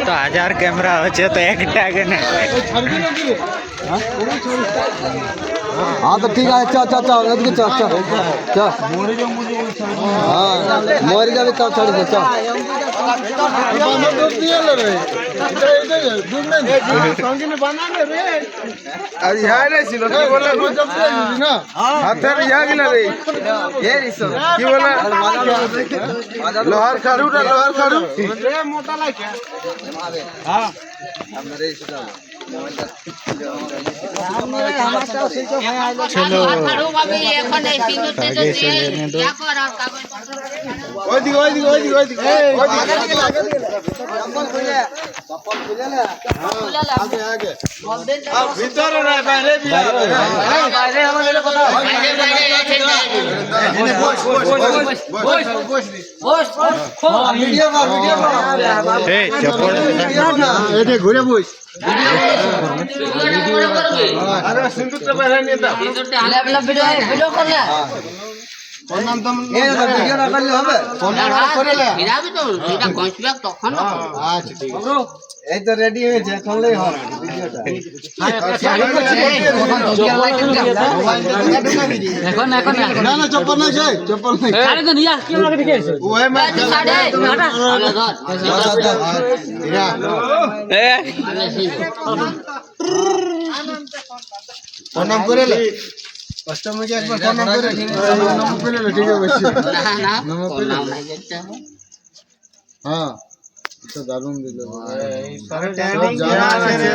तो 1000 कैमरा हो तो एक टैग ने। हाँ तो ठीक है। चल चल चल चल चल चल हाँ मोरी का भी कब छोड़ दे चल আর ইহাই নাইছিল কি বলে হাতের ইহা গিলা রে কি বলে লোহার খাড়ুটা লোহার খাড়ু মোটা লাগে হ্যাঁ चलो आगे से लेने दो। ঘুরে বস আরে সিন্দুরটা বাইরে নিয়ে দাও সিন্দুরটা আলা ভিডিও করলে কোন নাম তো ভিডিও না করলে হবে কোন নাম করলে বিরাবি তো এটা কইছবে তখন আচ্ছা ঠিক আছে এই তো রেডি হয়েছে এখনই হবে ভিডিওটা এখন না না চপ্পল নাই যাই চপ্পল নাই আরে তো নিয়া কি লাগে দেখেছ ওই মা সাড়ে কোন নাম করলে অষ্টমী কে একবার কোন নাম করে নাম করলে ঠিক আছে না নাম নাই যেতে হ্যাঁ তো দারুণ দিল এই সারে ট্রেনিং দেয়া আছে রে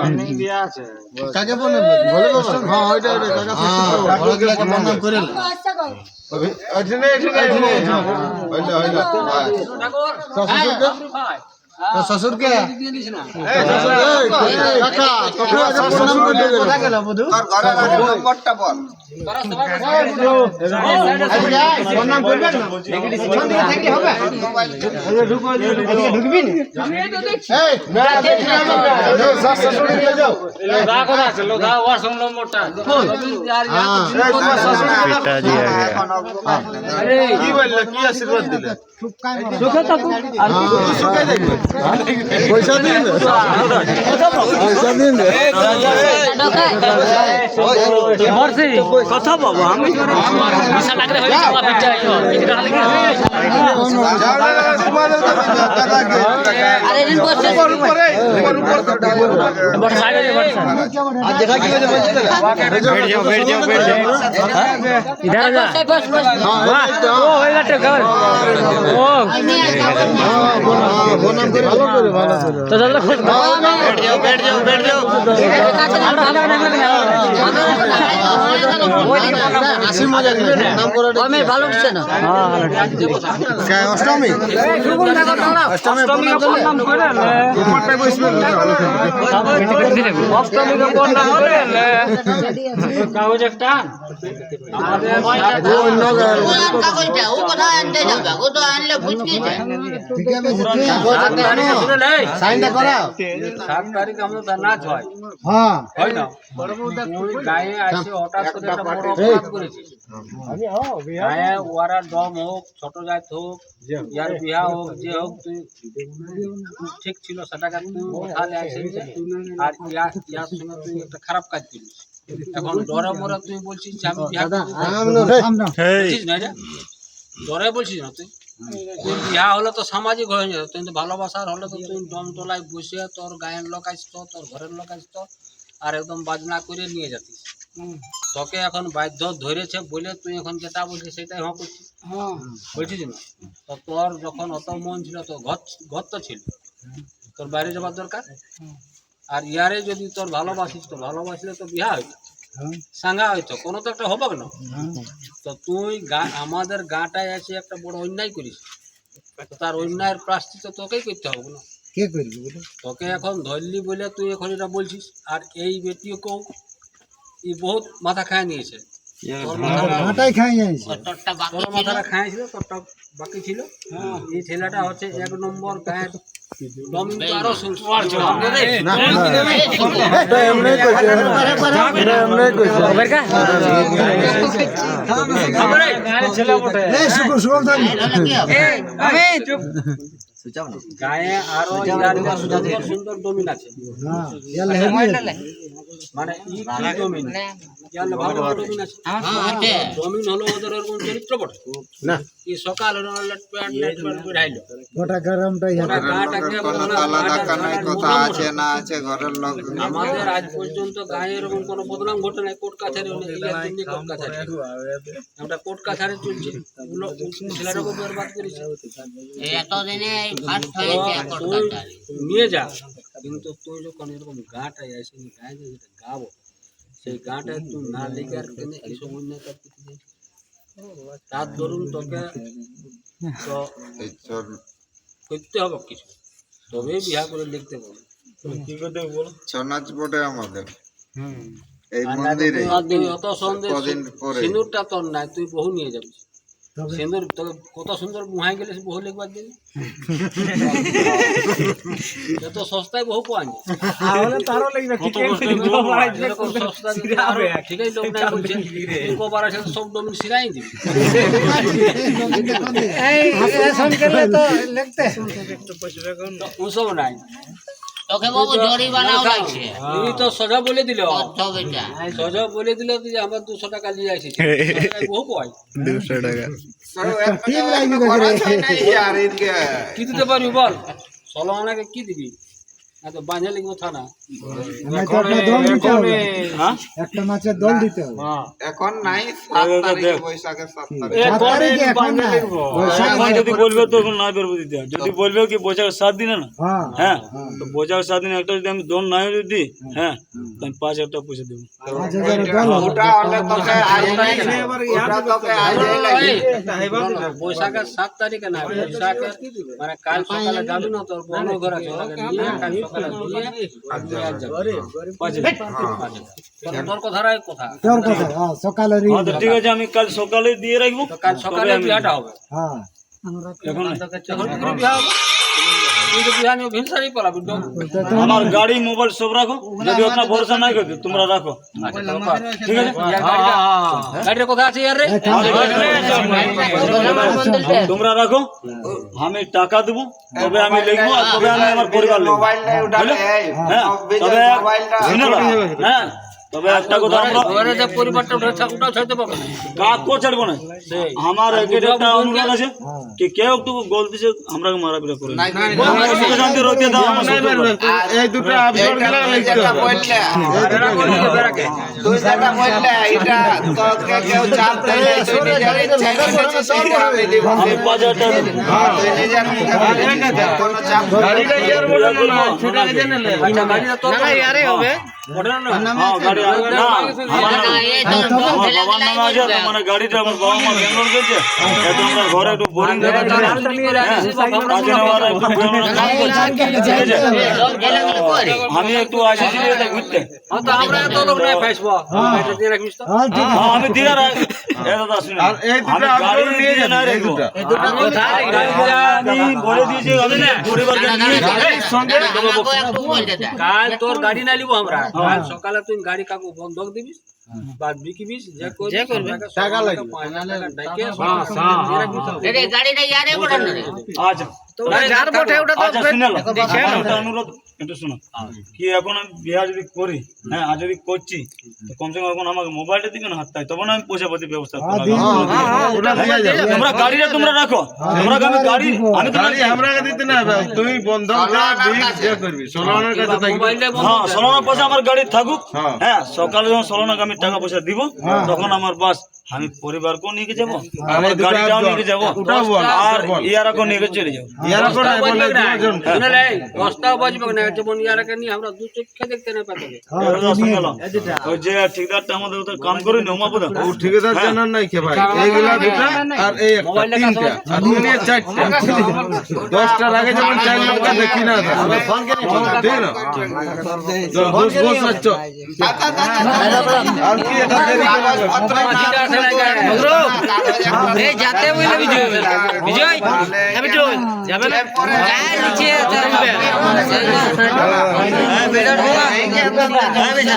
ট্রেনিং দেয়া আছে কাকে বলে বলে হ্যাঁ ওইটা কাকা বড়গুলা কে নাম করে এখানে হইলো ससुर के काका ससुर नाम করে কথা গেল বধু তার ঘরে ঘরে নম্বরটা বল কোন নাম করবে না কোন দিকে থেকে হবে ঢুকো এদিকে ঢুকবি না এই সসুর নিয়ে যাও দা কথা আছে লো দা ওর সঙ্গ নম্বরটা पिताजी आ गया। আরে কি বললে কি আশীর্বাদ দিলে সুখে থাকো আর সুখে দেখবে পয়সা দিন পয়সা দিন কথা বাবু আমি পয়সা লাগলে হয়ে যাবে পিটা কিছু টাকা লাগলে আরে দিন বসে উপরে বড় সাইড आज देखा कि मुझे बैठ जाओ बैठ जाओ बैठ जाओ। इधर जा बस बस वाह ओ होएगा तो घर ओ নাম করে ভালো করে ভালো করে तो चलो खुश बैठ जाओ बैठ जाओ बैठ जाओ। আসি মজা করে নাম করে আমি ভালো হচ্ছে না হ্যাঁ অষ্টমী অষ্টমী কোন নাম করে উপরটাই বসবে অষ্টমী কোন নাম করে কাগজ একটা আমাদের অন্য কাগজটা ও কথা আনতে যাবে ও তো আনলে বুঝকি যায় ঠিক আছে সাইনটা করাও 7 তারিখ আমাদের নাচ হয় হ্যাঁ হয় না ওই গায়ে আসে হঠাৎ করে একটা বড় অপরাধ করেছে গায়ে ওরা ডম হোক ছোট জাত হোক ইয়ার বিয়া হোক যে হোক তুই ঠিক ছিল সেটাকে তুই উঠালে আসে আর ইয়ার সঙ্গে তুই একটা খারাপ কাজ করলি এখন ডরে মরে তুই বলছিস যে আমি বিয়া বলছিস না রে ডরে বলছিস না তুই বিয়া হলে তো সামাজিক হয়ে যেত কিন্তু ভালোবাসার হলে তো তুই দম তোলায় বসে তোর গায়ের লোক আসতো তোর ঘরের লোক আসতো আর একদম বাজনা করে নিয়ে যাতিস তোকে এখন বাধ্য ধরেছে বলে তুই এখন যেটা বলছিস সেটাই হ্যাঁ করছিস বলছিস না তো তোর যখন অত মন ছিল তো ঘর তো ছিল তোর বাইরে যাবার দরকার আর ইয়ারে যদি তোর ভালোবাসিস তো ভালোবাসলে তো বিয়া হইতো সাঙ্গা হইতো কোনো তো একটা হবে না তো তুই আমাদের গাঁটায় এসে একটা বড় অন্যায় করিস তার অন্যায়ের প্রায়শ্চিত্ত তোকেই করতে হবে না কে করবি বলে তোকে এখন ধরলি বলে তুই এখন এটা বলছিস আর এই বেটিকেও ই বহুত মাথা খায় নিয়েছে ঘাটাই খাই যাইছে তোরটা বাকি তোর ছিল। মাথাটা খাইছিল, তোরটা বাকি ছিল। এই ছেলেটা হচ্ছে 1 নম্বর গায়ের ডমিন তো আরো এমনি কইছে এমনি কইছে এই শুকুর শুকুর থাক গায়ে আরো ইয়ার সুন্দর সুন্দর ডমিন আছে। হ্যাঁ ইয়ালে হেভি মানে ই কি ডমিন ইয়ার ভালো ভালো ডমিন আছে। হ্যাঁ, আছে। ডমিন হলো ওদের ওরকম চরিত্র বটে না। এই সকাল হলো লেট করে আইলো গোটা গরমটা ওটা গাটাকে কথা আছে না আছে ঘরের লোক আমাদের আজ পর্যন্ত গায়ে এরকম কোনো বদনাম ঘটে নাই। কোর্ট কাছারি কোর্ট কাছারি আমরা কোর্ট কাছারি চলছে ওগুলো ছেলেটাকে বরবাদ করেছে। এই এতদিনে ফার্স্ট হয়েছে এখন তুই কাটারি। নিয়ে যা, কিন্তু তুই যখন এরকম গাটাই আসে গায়ে যেটা গাবো সেই গাটা তুই না লেগে আর কেন এইসব অন্যায় করতে দিবি? তার ধরুন তোকে তো করতে হবে কিছু, তবে বিয়া করে লিখতে পারবো। কি করতে বলো? ছনাচ বটে আমাদের এই মন্দিরে তুই অত সন্দেহ কদিন পরে সিঁদুরটা তোর নাই, তুই বহু নিয়ে যাবি। সিঁদুর তোকে কত সুন্দর মুহাই গেলে বহু লিখবার দিবি। এত সস্তায় বহু পাওয়া যায়। এরকম সস্তা যদি আরো ঠিকই লোক নাই বলছে কবার আছে সব ডমিন সিরাই দিবি। ওসব নাই, তোকে বাবু জরিমানাও লাগছে এই তো সোজা বলে দিল, কত বেটা সোজা বলে দিল যে আমার 200 টাকা নিয়ে আসিস বহু পাই। 200 টাকা টিম লাগবে করে কি দিতে পারবি বল? 16 আনাকে কি দিবি? এত বাঁধে লিখবো থানা। একটা মাছের দল দিতে হবে এখন নাই 7 তারিখে বৈশাখের 7 তারিখে 7 তারিখে এখন না যদি বলবে তো না বেরবো দিতে, যদি বলবে কি বৈশাখের 7 দিনে না, হ্যাঁ হ্যাঁ তো বৈশাখের 7 দিনে একটা যদি আমি দোন নাই যদি হ্যাঁ তো আমি 5,000 টাকা পয়সা দেবো। 5,000 দল ওটা হলে তোকে আজ নাই ওটা তোকে আজ লাগবে বৈশাখের 7 তারিখে না, বৈশাখের মানে কাল সকালে যাবি না, তোর বড় ঘর আছে ওটাকে নিয়ে কাল সকালে দিয়ে আজকে আজ যাবি। 5,000 তোর কথাটাই কথা। তোর কথা হ্যাঁ সকালে হ্যাঁ তো ঠিক আছে, আমি কাল সকালে দিয়ে রাখবো। তো কাল সকালে বিয়াটা হবে। হ্যাঁ এখন এখন কি করে বিয়া হবে? তুই তো বিয়া নিয়ে ভিনসারি পালাবি। আমার গাড়ি মোবাইল সব রাখো, যদি ওখানে ভরসা নাই করতে তোমরা রাখো, ঠিক আছে? গাড়ির কথা আছে ইয়ার রে। তোমরা রাখো, আমি টাকা দেবো, তবে আমি লিখবো আর তবে আমি আমার পরিবার লিখবো। মোবাইলটা উঠালে হ্যাঁ তবে শুনে নাও, হ্যাঁ তবে একটা কথা আমরা ঘরে যে পরিবারটা ওটা ছাড়তে পারবে না। কাকো ছাড়বো না। আমার একটা অনুরোধ আছে কি কেউ একটু বলতেছে আমরা মারাপিটা করে শান্তি রইতে দাও। এই দুটো আপলোড করা লাগবে তুই যেটা বললে এটা তোকে কেউ চাপ দেয় না, তুই নিজের ইচ্ছায় করেছিস সেটা আমি দিব। আমি 5,000 টাকা দেবো। তুই নিজের কোনো চাপ গাড়িটা ইয়ার বলে না ছোট জেনে লে আচ্ছা গাড়িটা তোর না ইয়ারে হবে ওটা না। হ্যাঁ গাড়ি না আমার বাবার নামে আছে, তো মানে গাড়িটা আমার বাবা মা ব্যাঙ্গালোর গেছে, এত আমরা ঘরে একটু বোরিং লাগে, কাজে নেওয়ার একটু কাজ করছি, ঠিক আছে? আমি একটু আসছি এটা ঘুরতে। তো আমরা এত লোক নাই ফাইসবো এটা দিয়ে রাখিস তো। হ্যাঁ ঠিক হ্যাঁ আমি দিয়ে রাখ দাদা শুনে আমি গাড়ি নিয়ে যাই না রাখবো। আমি বলে দিয়েছি আমি পরিবারকে নিয়ে কাল তোর গাড়ি না লিবো আমরা, কাল সকালে তুই গাড়ি কাকু বন্ধক দিবিস বা বিকিবিস যে করবে টাকা লাগবে। রে গাড়িটা ইয়ারে বড় রে আচ্ছা যার বটে ওটা তো শুনে নাও একটা অনুরোধ একটু শুনো কি এখন আমি বিয়া যদি করি হ্যাঁ আর যদি করছি তো কমসে কম এখন আমাকে মোবাইলটা দিবে না হাতটাই, তখন আমি পয়সা পাতি ব্যবস্থা করব। তোমরা গাড়িটা তোমরা রাখো, তোমরা আমি গাড়ি আমি গাড়ি আমরা দিতে না তুই বন্ধন যে করবি সোলানের কাছে থাকবি। হ্যাঁ সোলানা পয়সা আমার গাড়ি থাকুক, হ্যাঁ সকালে যখন সোলানাকে আমি টাকা পয়সা দিব তখন আমার বাস আমি পরিবারকেও নিয়ে যাবো আমার গাড়িটাও নিয়ে যাবো আর ইয়ারাকেও নিয়ে চলে যাবো। দশটাও বাজবে না যেমন ইয়ারাকে নিয়ে আমরা দু চোখে দেখতে না পাবো। ওই যে ঠিকাদারটা আমাদের ওদের কাম করে নি উমাপদা ও ঠিকাদার জানার নাই কে ভাই, এইগুলা দুটা আর এই একটা তিনটা আর দুনিয়া চারটা 10টার আগে যেমন 4 লঙ্কা দেখি না ঠিক না দশ বস আচ্ছা আর কি এটা দেরি করে এই যাতে বলে বিজয় বিজয় আমি তো যাবে না গায় নিচে চলবে এই বেটার বলা এই বেটা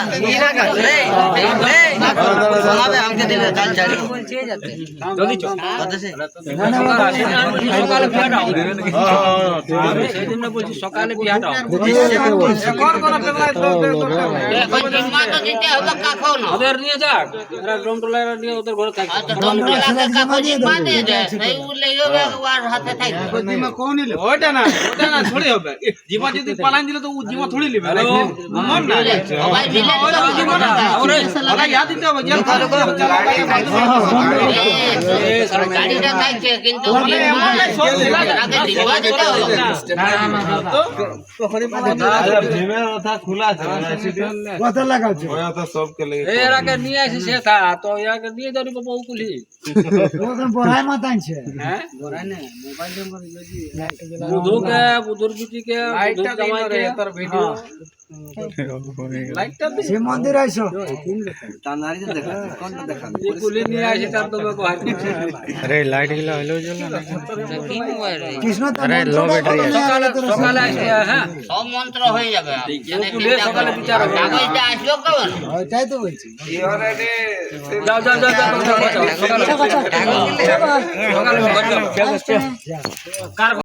ইনা কর এই বলাবে আমাকে দিলে কাল ছাড়ি বলছে যাতে জলদি চল আদেশে সকালে বিয়াটা আমি সেদিন না বলছি সকালে বিয়াটা কর কর এখন জিম্মা তো দিতে হবে কাকো না ওদের নিয়ে যাক এরা ড্রমটোলারা নিয়ে ওদের ঘরে থাকে তো ডমটোলাকে কাকো জিম্মা দিয়ে দে সেই উলে হবে ওর হাতে থাকবে জিমা কোন নিলে ওটা না থোড়ি হবে জিমা যদি পালান দিলে তো ও জিমা থোড়ি নেবে মন না সবাই মিলে ওই জিমাটা ওরে ওটা ইয়াদ দিতে হবে জেল খালি করে গাড়িটা থাকছে কিন্তু আগে জিম্মা দিতে হবে জিমের কথা খোলা আছে কথা লাগাচ্ছে ওয়া তো সব কে লাগে এই এরাকে নিয়ে আসি সে থা তো এরাকে নিয়ে যাবি বউ কুলি ওখানে পড়ায় মাতানছে হ্যাঁ বুধুকে বুধুর বিটিকে বুধুর জামাইকে তার ভিডিও লাইটটা সে মন্দির আইছো কুলি নিয়ে আসি তার তো ব্যবহার কৃষ্ণ তো সকালে সকালে আসে হ্যাঁ সব মন্ত্র হয়ে যাবে কুলি সকালে বিচার হবে কাগজটা আসলো কেমন ওইটাই তো বলছি যাও যাও যাও যাও সকালে সকালে কার